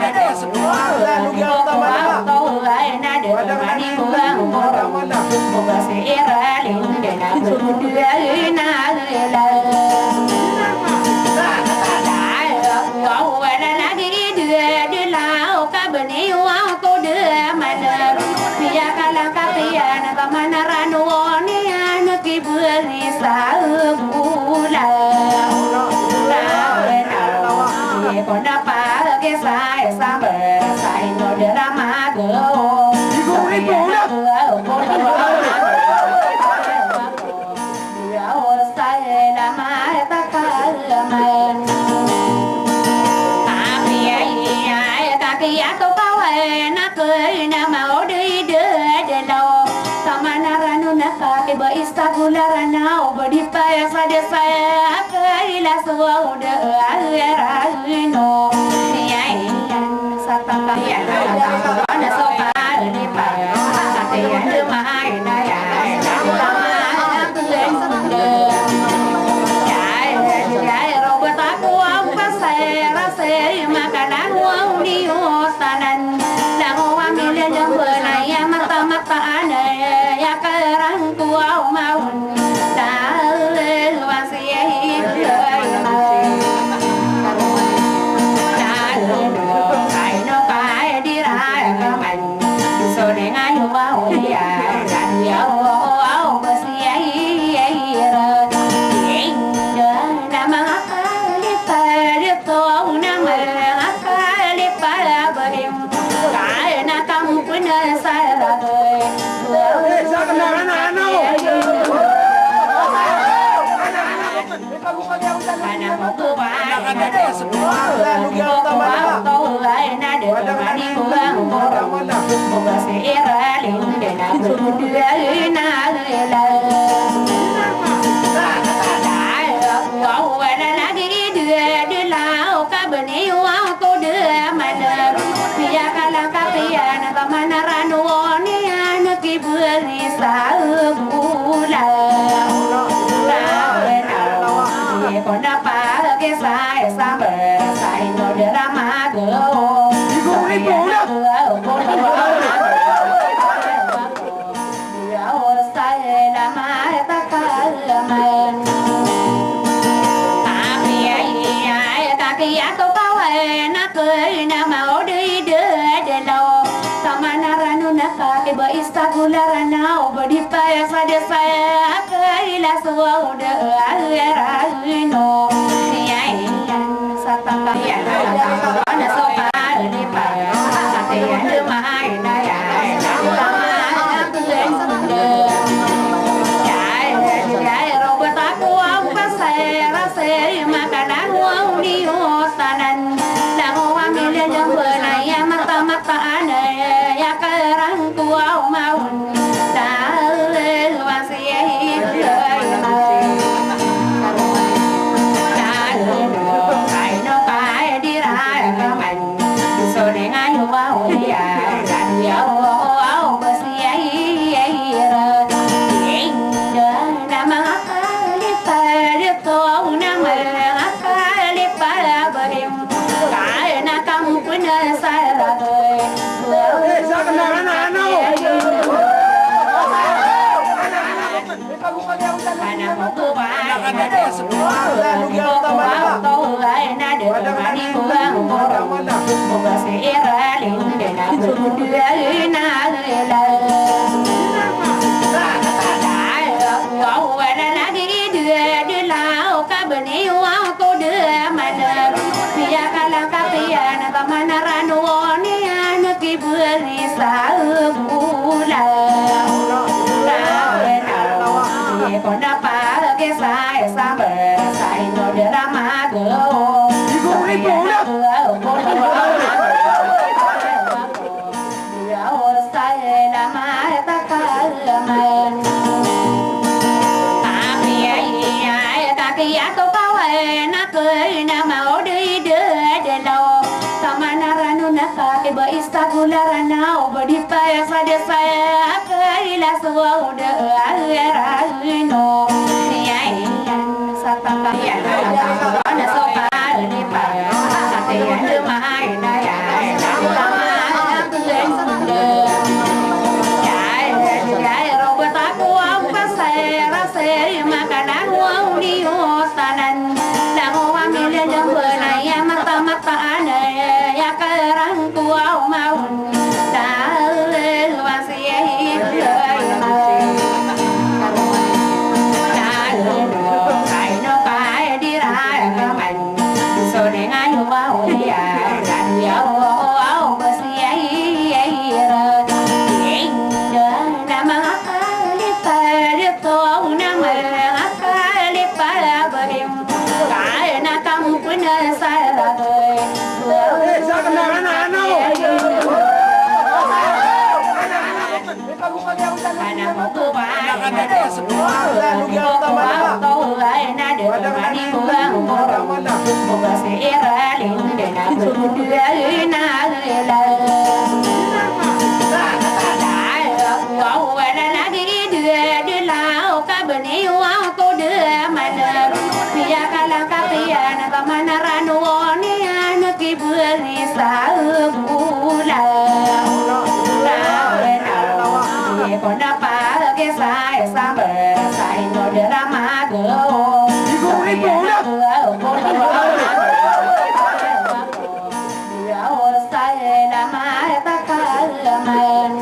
Hãy subscribe cho kênh Ghiền Mì Gõ để không bỏ lỡ Ana mau ke mana ada semua kau na de mani buang moga seera linde na berdua na lela wow wala lagi de lau ka beni wa ko de mana pia kala ka pia na ka mana ranu ni ana ki beri sa bula con đã phá cái sai xa bờ sai nó để ra má cửa đi cùng đi cùng đó sai là má ta khá mình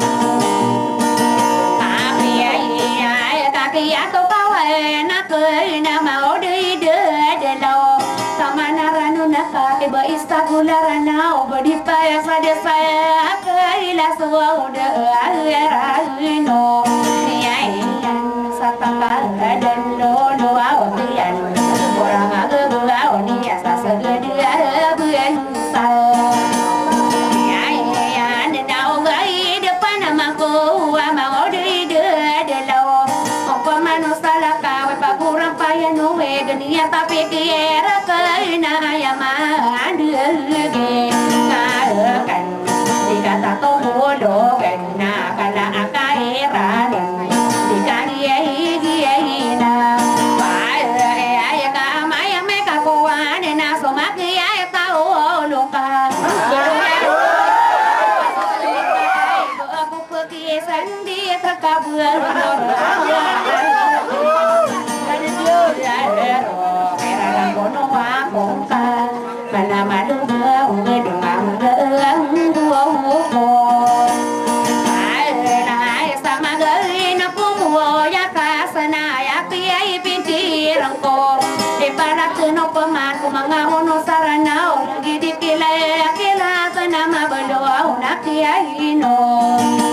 ta kia tôi có nó cười nó màu đi đưa để lâu sama naranu naka ke ba istagula ranau badi pa sa de sa kai la so de ara no ai sataka dan no no awtian orang aga bula oni asa segede buen sa ai ai dau gai depan amaku mau de lo apa manusala ka pa kurang payah no we genia tapi kira na ya ma đưa ge ka kan di kata to do kan na kala akai ra di kali ai na pa ai ka mai me ka ko ane na so ma ki ai ta o lo ka aku pergi sandi tak kabur mana madu người đừng làm gương của ai sama gari na pumu ya kasana ya piai pinti rangko de para que no paman ko mga hono sarana lagi di kila sana mabalo na piai no